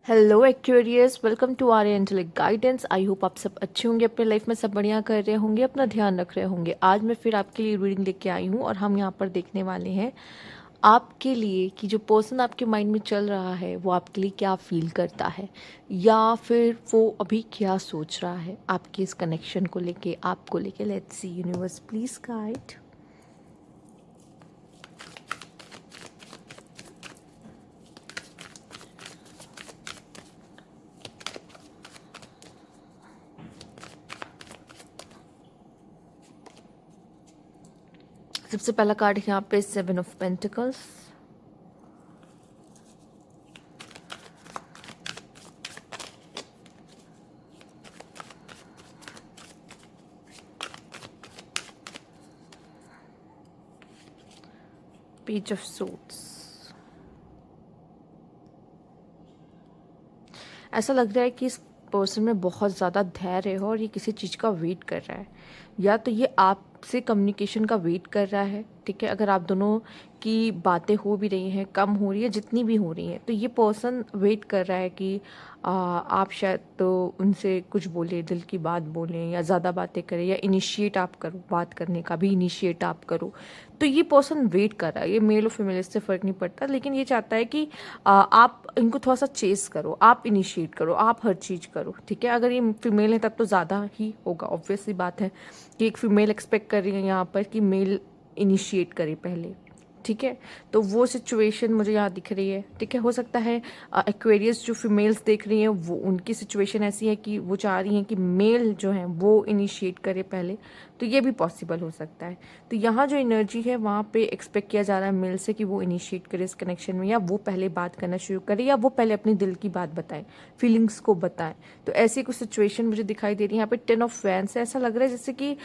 Hello Aquarius, welcome to our angelic guidance. I hope आप सब अच्छे होंगे, अपने लाइफ में सब बढ़िया कर रहे होंगे, अपना ध्यान रख रहे होंगे। आज मैं फिर आपके लिए रीडिंग लेके आई हूँ और हम यहाँ पर देखने वाले हैं आपके लिए कि जो पर्सन आपके माइंड में चल रहा है वो आपके लिए क्या फील करता है या फिर वो अभी क्या सोच रहा है आपके इस कनेक्शन को लेके, आपको लेके। Let's see universe, please guide. सबसे पहला कार्ड है यहाँ पे 7 of pentacles, page of suits. ऐसा लग रहा है कि इस पर्सन में बहुत ज़्यादा धैर्य है और ये किसी चीज़ का वेट कर रहा है, या तो ये आपसे कम्युनिकेशन का वेट कर रहा है। ठीक है, अगर आप दोनों की बातें हो भी रही हैं, कम हो रही है, जितनी भी हो रही हैं, तो ये पर्सन वेट कर रहा है कि आप शायद तो उनसे कुछ बोले, दिल की बात बोलें या ज़्यादा बातें करें, या इनिशिएट आप करो, बात करने का भी इनिशिएट आप करो। तो ये पर्सन वेट कर रहा है। ये मेल और फीमेल, इससे फ़र्क नहीं पड़ता, लेकिन ये चाहता है कि आप इनको थोड़ा सा चेस करो, आप इनिशिएट करो, आप हर चीज़ करो। ठीक है, अगर ये फीमेल है तब तो ज़्यादा ही होगा, ऑब्वियसली बात है कि एक फीमेल एक्सपेक्ट कर रही है यहाँ पर कि मेल इनिशिएट करे पहले। ठीक है, तो वो सिचुएशन मुझे यहाँ दिख रही है। ठीक है, हो सकता है एक्वेरियस जो फीमेल्स देख रही हैं वो, उनकी सिचुएशन ऐसी है कि वो चाह रही हैं कि मेल जो है वो इनिशिएट करे पहले, तो ये भी पॉसिबल हो सकता है। तो यहाँ जो एनर्जी है वहाँ पे एक्सपेक्ट किया जा रहा है मेल से कि वो इनिशिएट करे इस कनेक्शन में, या वो पहले बात करना शुरू करे, या वो पहले अपनी दिल की बात बताए, फीलिंग्स को बताएं। तो ऐसी कुछ सिचुएशन मुझे दिखाई दे रही है। यहाँ पे 10 ऑफ वैंड्स है। ऐसा लग रहा है जैसे कि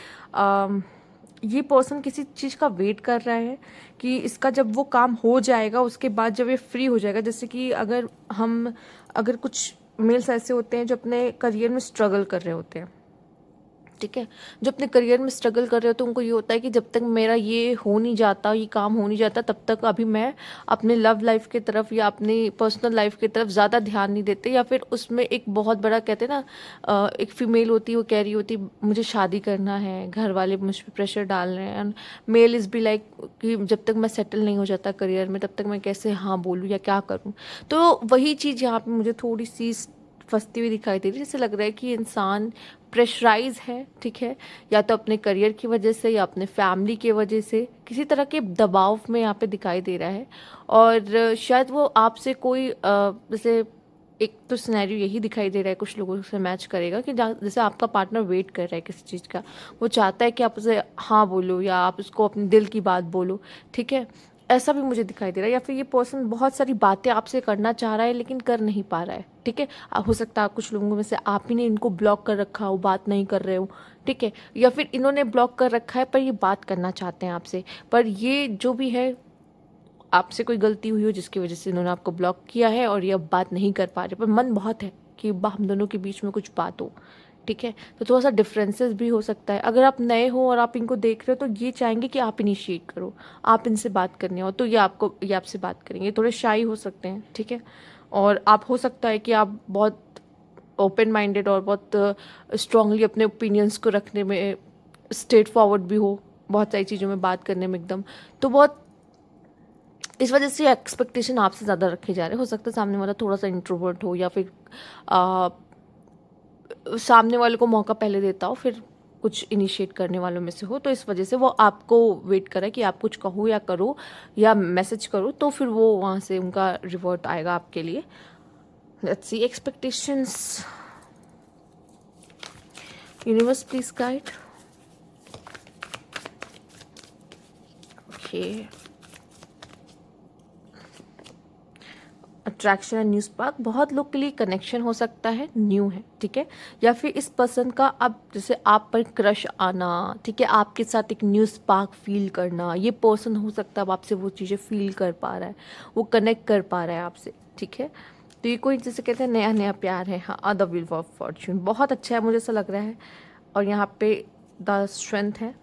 ये पर्सन किसी चीज़ का वेट कर रहा है कि इसका जब वो काम हो जाएगा उसके बाद जब ये फ्री हो जाएगा। जैसे कि अगर कुछ मेल्स ऐसे होते हैं जो अपने करियर में स्ट्रगल कर रहे होते हैं, ठीक है, जो अपने करियर में स्ट्रगल कर रहे हो, तो उनको ये होता है कि जब तक मेरा ये हो नहीं जाता, ये काम हो नहीं जाता, तब तक अभी मैं अपने लव लाइफ की तरफ या अपनी पर्सनल लाइफ की तरफ ज़्यादा ध्यान नहीं देते। या फिर उसमें एक बहुत बड़ा, कहते हैं ना, एक फीमेल होती है, वो कह रही होती मुझे शादी करना है, घर वाले मुझ पर प्रेशर डाल रहे हैं, and mail is be like कि जब तक मैं सेटल नहीं हो जाता करियर में तब तक मैं कैसे हाँ बोलूँ या क्या करूँ। तो वही चीज़ यहाँ पर मुझे थोड़ी सी फंसती हुई दिखाई दे रही है। जैसे लग रहा है कि इंसान प्रेशराइज है। ठीक है, या तो अपने करियर की वजह से या अपने फैमिली की वजह से किसी तरह के दबाव में यहाँ पे दिखाई दे रहा है। और शायद वो आपसे कोई जैसे, एक तो सिनेरियो यही दिखाई दे रहा है, कुछ लोगों से मैच करेगा कि जैसे आपका पार्टनर वेट कर रहा है किसी चीज़ का, वो चाहता है कि आप उसे हाँ बोलो या आप उसको अपने दिल की बात बोलो। ठीक है, ऐसा भी मुझे दिखाई दे रहा है। या फिर ये पर्सन बहुत सारी बातें आपसे करना चाह रहा है लेकिन कर नहीं पा रहा है। ठीक है, हो सकता है कुछ लोगों में से आप ही ने इनको ब्लॉक कर रखा हो, बात नहीं कर रहे हो। ठीक है, या फिर इन्होंने ब्लॉक कर रखा है पर ये बात करना चाहते हैं आपसे, पर ये जो भी है, आपसे कोई गलती हुई हो जिसकी वजह से इन्होंने आपको ब्लॉक किया है और ये अब बात नहीं कर पा रहे, पर मन बहुत है कि हम दोनों के बीच में कुछ बात हो। ठीक है, तो थोड़ा सा डिफरेंसेस भी हो सकता है। अगर आप नए हो और आप इनको देख रहे हो तो ये चाहेंगे कि आप इनिशिएट करो, आप इनसे बात करनी हो, तो ये आपसे बात करेंगे। थोड़े शाई हो सकते हैं। ठीक है, और आप, हो सकता है कि आप बहुत ओपन माइंडेड और बहुत स्ट्रांगली अपने ओपिनियंस को रखने में स्ट्रेट फॉरवर्ड भी हो, बहुत सारी चीज़ों में बात करने में एकदम, तो बहुत इस वजह से एक्सपेक्टेशन आपसे ज़्यादा रखे जा रहे हैं। हो सकता है सामने वाला थोड़ा सा इंट्रोवर्ट हो, या फिर आ, सामने वाले को मौका पहले देता हो, फिर कुछ इनिशिएट करने वालों में से हो, तो इस वजह से वो आपको वेट करे कि आप कुछ कहो या करो या मैसेज करो, तो फिर वो वहाँ से उनका रिवर्ट आएगा आपके लिए। Let's see expectations, universe please guide. Okay, attraction and new spark, बहुत लोग के लिए कनेक्शन हो सकता है न्यू है। ठीक है, या फिर इस पर्सन का अब जैसे आप पर क्रश आना। ठीक है, आपके साथ एक न्यू स्पार्क फील करना, ये पर्सन हो सकता है अब आपसे वो चीज़ें फील कर पा रहा है, वो कनेक्ट कर पा रहा है आपसे। ठीक है, तो ये कोई जैसे कहते हैं नया नया प्यार है। हाँ, द व्हील ऑफ फॉर्च्यून बहुत अच्छा है, मुझे ऐसा लग रहा है। और यहाँ पे द स्ट्रेंथ है,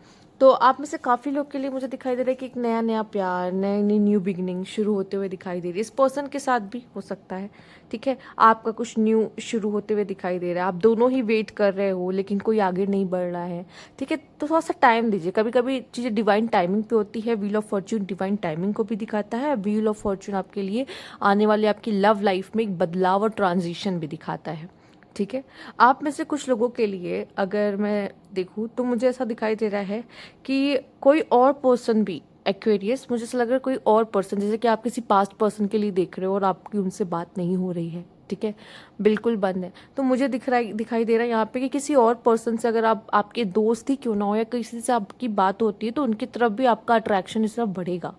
तो आप में से काफ़ी लोग के लिए मुझे दिखाई दे रहा है कि एक नया नया प्यार, नई नई न्यू बिगिनिंग शुरू होते हुए दिखाई दे रही है। इस पर्सन के साथ भी हो सकता है, ठीक है। आपका कुछ न्यू शुरू होते हुए दिखाई दे रहा है, आप दोनों ही वेट कर रहे हो लेकिन कोई आगे नहीं बढ़ रहा है, ठीक है। तो थोड़ा सा टाइम दीजिए, कभी कभी चीज़ें डिवाइन टाइमिंग पे होती है। Wheel of Fortune divine timing को भी दिखाता है। व्हील ऑफ फॉर्च्यून आपके लिए आने वाले आपकी लव लाइफ में एक बदलाव और ट्रांजिशन भी दिखाता है, ठीक है। आप में से कुछ लोगों के लिए अगर मैं देखूं तो मुझे ऐसा दिखाई दे रहा है कि कोई और पर्सन भी, एक्वेरियस, मुझे ऐसा लग रहा है कोई और पर्सन, जैसे कि आप किसी पास्ट पर्सन के लिए देख रहे हो और आपकी उनसे बात नहीं हो रही है, ठीक है, बिल्कुल बंद है। तो मुझे दिखाई दे रहा है यहाँ पे कि किसी और पर्सन से अगर आप, आपके दोस्त ही क्यों ना हो या किसी से आपकी बात होती है, तो उनकी तरफ भी आपका अट्रैक्शन इस तरफ बढ़ेगा,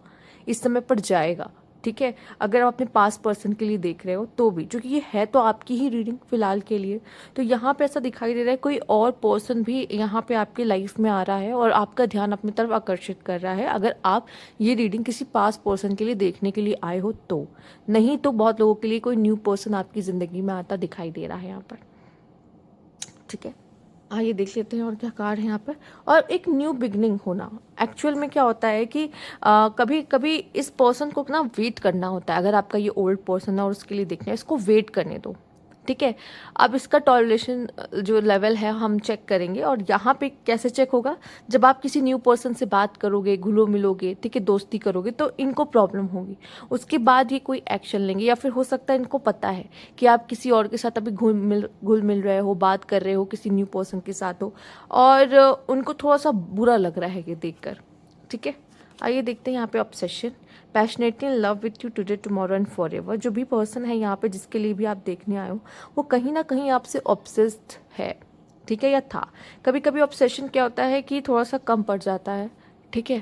इस समय पर जाएगा, ठीक है। अगर आप अपने पास पर्सन के लिए देख रहे हो तो भी, क्योंकि ये है तो आपकी ही रीडिंग फिलहाल के लिए, तो यहाँ पे ऐसा दिखाई दे रहा है कोई और पर्सन भी यहाँ पे आपके लाइफ में आ रहा है और आपका ध्यान अपनी तरफ आकर्षित कर रहा है, अगर आप ये रीडिंग किसी पास पर्सन के लिए देखने के लिए आए हो तो। नहीं तो बहुत लोगों के लिए कोई न्यू पर्सन आपकी ज़िंदगी में आता दिखाई दे रहा है यहाँ पर, ठीक है। आइए देख लेते हैं और क्या कार्ड है यहाँ पर। और एक न्यू बिगनिंग होना, एक्चुअल में क्या होता है कि कभी कभी इस पर्सन को ना वेट करना होता है। अगर आपका ये ओल्ड पर्सन है और उसके लिए देखना है, इसको वेट करने दो, ठीक है। अब इसका टॉलरेशन जो लेवल है हम चेक करेंगे, और यहाँ पे कैसे चेक होगा, जब आप किसी न्यू पर्सन से बात करोगे, घुलो मिलोगे, ठीक है, दोस्ती करोगे, तो इनको प्रॉब्लम होगी। उसके बाद ये कोई एक्शन लेंगे, या फिर हो सकता है इनको पता है कि आप किसी और के साथ अभी घुल मिल रहे हो, बात कर रहे हो, किसी न्यू पर्सन के साथ हो, और उनको थोड़ा सा बुरा लग रहा है ये देखकर, ठीक है। आइए देखते हैं यहाँ पे obsession, passionately in love with you today tomorrow and for ever. जो भी पर्सन है यहाँ पे जिसके लिए भी आप देखने आए हो, वो कहीं ना कहीं आपसे ऑब्सेस्ड है, ठीक है, या था। कभी कभी ऑब्सेशन क्या होता है कि थोड़ा सा कम पड़ जाता है, ठीक है,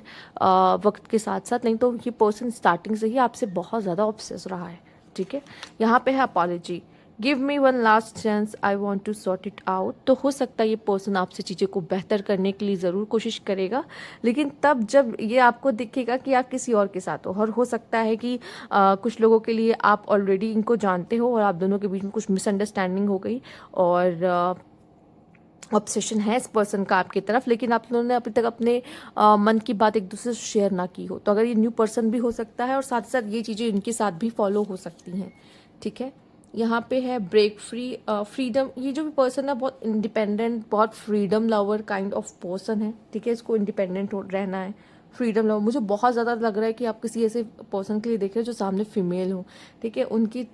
वक्त के साथ साथ, नहीं तो ये पर्सन स्टार्टिंग से ही आपसे बहुत ज़्यादा ऑब्सेस रहा है, ठीक है। यहाँ पे है apology, give me one last chance, I want to sort it out. तो हो सकता है ये पर्सन आपसे चीज़ें को बेहतर करने के लिए ज़रूर कोशिश करेगा, लेकिन तब जब ये आपको दिखेगा कि आप किसी और के साथ हो। और हो सकता है कि कुछ लोगों के लिए आप ऑलरेडी इनको जानते हो और आप दोनों के बीच में कुछ मिसअंडरस्टैंडिंग हो गई, और ऑब्सेशन है इस पर्सन का आपकी तरफ, लेकिन आप लोगों ने अभी तक अपने मन की बात एक दूसरे से शेयर ना की हो। तो अगर ये न्यू पर्सन भी हो सकता है, और साथ साथ ये चीज़ें इनके साथ भी फॉलो हो सकती हैं, ठीक है। यहाँ पे है ब्रेक फ्री, फ्रीडम। ये जो भी पर्सन है बहुत इंडिपेंडेंट, बहुत freedom lover kind of person है, ठीक है। इसको इंडिपेंडेंट रहना है, फ्रीडम लवर। मुझे बहुत ज़्यादा लग रहा है कि आप किसी ऐसे पर्सन के लिए देख रहे हो जो सामने फीमेल हो, ठीक है। उनकी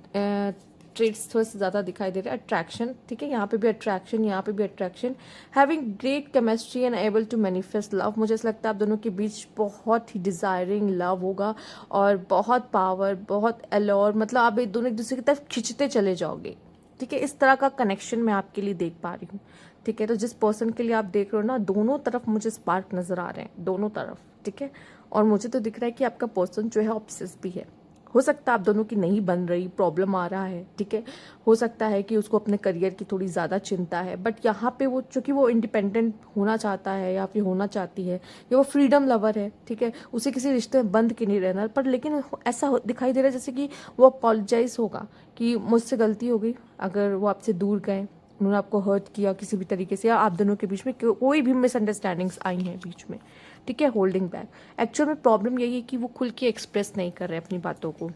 ट्रेड्स थोड़ा सा ज़्यादा दिखाई दे रहा है। अट्रैक्शन, ठीक है, यहाँ पे भी अट्रैक्शन, यहाँ पे भी attraction. Having great chemistry and able to manifest love. मुझे ऐसा लगता है आप दोनों के बीच बहुत ही डिज़ायरिंग लव होगा, और बहुत पावर, बहुत एलोर, मतलब आप एक दोनों एक दूसरे की तरफ खिंचते चले जाओगे, ठीक है। इस तरह का कनेक्शन मैं आपके लिए देख पा रही हूँ, ठीक है। तो जिस पर्सन के लिए आप देख रहे हो ना, दोनों तरफ मुझे स्पार्क नज़र आ रहे हैं, दोनों तरफ, ठीक है। और मुझे तो दिख रहा है कि आपका पर्सन जो है ऑब्सेस भी है। हो सकता है आप दोनों की नहीं बन रही, प्रॉब्लम आ रहा है, ठीक है। हो सकता है कि उसको अपने करियर की थोड़ी ज़्यादा चिंता है, बट यहाँ पे वो, चूँकि वो इंडिपेंडेंट होना चाहता है या फिर होना चाहती है, या वो फ्रीडम लवर है, ठीक है, उसे किसी रिश्ते में बंद के नहीं रहना। पर लेकिन ऐसा दिखाई दे रहा है जैसे कि वो अपोलोजाइज होगा कि मुझसे गलती हो गई, अगर वो आपसे दूर गए, उन्होंने आपको हर्ट किया किसी भी तरीके से, या आप दोनों के बीच में कोई भी मिसअंडरस्टैंडिंग्स आई हैं बीच में, ठीक है, होल्डिंग बैक। एक्चुअल में प्रॉब्लम यही है कि वो खुल के एक्सप्रेस नहीं कर रहे अपनी बातों को,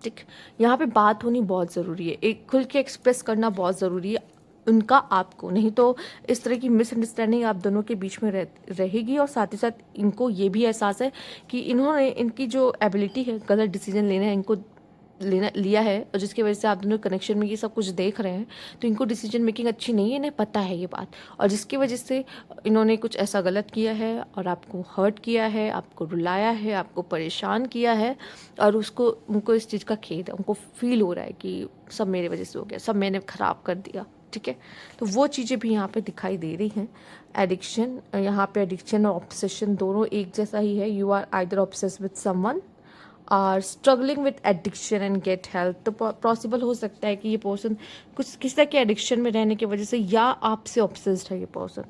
ठीक। यहाँ पे बात होनी बहुत ज़रूरी है, एक खुल के एक्सप्रेस करना बहुत ज़रूरी है उनका आपको, नहीं तो इस तरह की मिसअंडरस्टैंडिंग आप दोनों के बीच में रहेगी। और साथ ही साथ इनको ये भी एहसास है कि इन्होंने, इनकी जो एबिलिटी है गलत डिसीजन लेना है, इनको लिया है, और जिसकी वजह से आप दोनों कनेक्शन में ये सब कुछ देख रहे हैं, तो इनको डिसीजन मेकिंग अच्छी नहीं है, इन्हें पता है ये बात, और जिसकी वजह से इन्होंने कुछ ऐसा गलत किया है और आपको हर्ट किया है, आपको रुलाया है, आपको परेशान किया है, और उसको, उनको इस चीज़ का खेद है, उनको फील हो रहा है कि सब मेरे वजह से हो गया, सब मैंने ख़राब कर दिया, ठीक है। तो वो चीज़ें भी यहाँ पे दिखाई दे रही हैं। एडिक्शन, यहाँ पे एडिक्शन और ऑब्सेशन दोनों एक जैसा ही है। You are either obsessed with someone or struggling with addiction and get help. तो पॉसिबल हो सकता है कि ये पर्सन कुछ किसी तरह के एडिक्शन में रहने की वजह से, या आपसे ऑब्सेस्ड है ये पर्सन,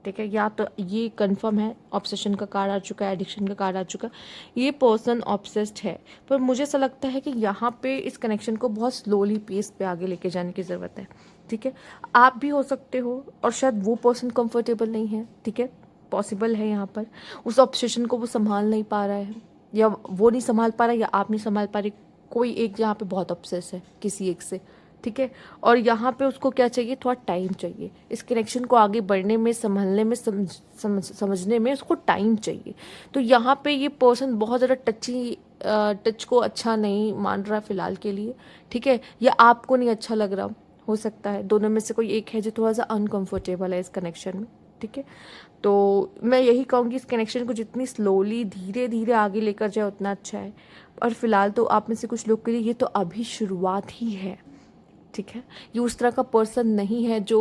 ठीक है, या तो ये कंफर्म है, ऑब्सेशन का कार्ड आ चुका है, एडिक्शन का कार्ड आ चुका है, ये पर्सन ऑब्सेस्ड है। पर मुझे ऐसा लगता है कि यहाँ पे इस कनेक्शन को बहुत स्लोली पेस पे आगे लेके जाने की ज़रूरत है, ठीक है। आप भी हो सकते हो, और शायद वो पर्सन कंफर्टेबल नहीं है, ठीक है, पॉसिबल है यहाँ पर। उस ऑब्सेशन को वो संभाल नहीं पा रहा है, या वो नहीं संभाल पा रहा है, या आप नहीं संभाल पा रहे। कोई एक यहाँ पे बहुत ऑब्सेस है किसी एक से, ठीक है। और यहाँ पे उसको क्या चाहिए, थोड़ा टाइम चाहिए इस कनेक्शन को आगे बढ़ने में, संभलने में, समझने में उसको टाइम चाहिए। तो यहाँ पे ये पर्सन बहुत ज़्यादा टच को अच्छा नहीं मान रहा फ़िलहाल के लिए, ठीक है। या आपको नहीं अच्छा लग रहा, हो सकता है दोनों में से कोई एक है जो थोड़ा सा अनकंफर्टेबल है इस कनेक्शन में, ठीक है। तो मैं यही कहूँगी इस कनेक्शन को जितनी स्लोली धीरे धीरे आगे लेकर जाए उतना अच्छा है। और फिलहाल तो आप में से कुछ लोग के लिए ये तो अभी शुरुआत ही है, ठीक है। ये उस तरह का पर्सन नहीं है जो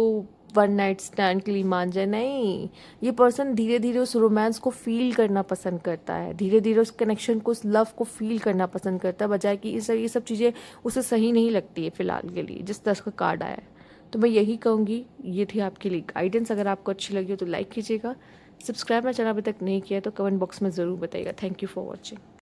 वन नाइट स्टैंड के लिए मान जाए, नहीं। ये पर्सन धीरे धीरे उस रोमांस को फील करना पसंद करता है, धीरे धीरे उस कनेक्शन को, उस लव को फील करना पसंद करता है, बजाय कि ये सब चीज़ें उसे सही नहीं लगती है फ़िलहाल के लिए जिस तरह का कार्ड आया है। तो मैं यही कहूँगी, ये थी आपके लिए गाइडेंस। अगर आपको अच्छी लगी हो तो लाइक कीजिएगा, सब्सक्राइब मेरा चैनल अभी तक नहीं किया है तो कमेंट बॉक्स में ज़रूर बताइएगा। Thank you for watching.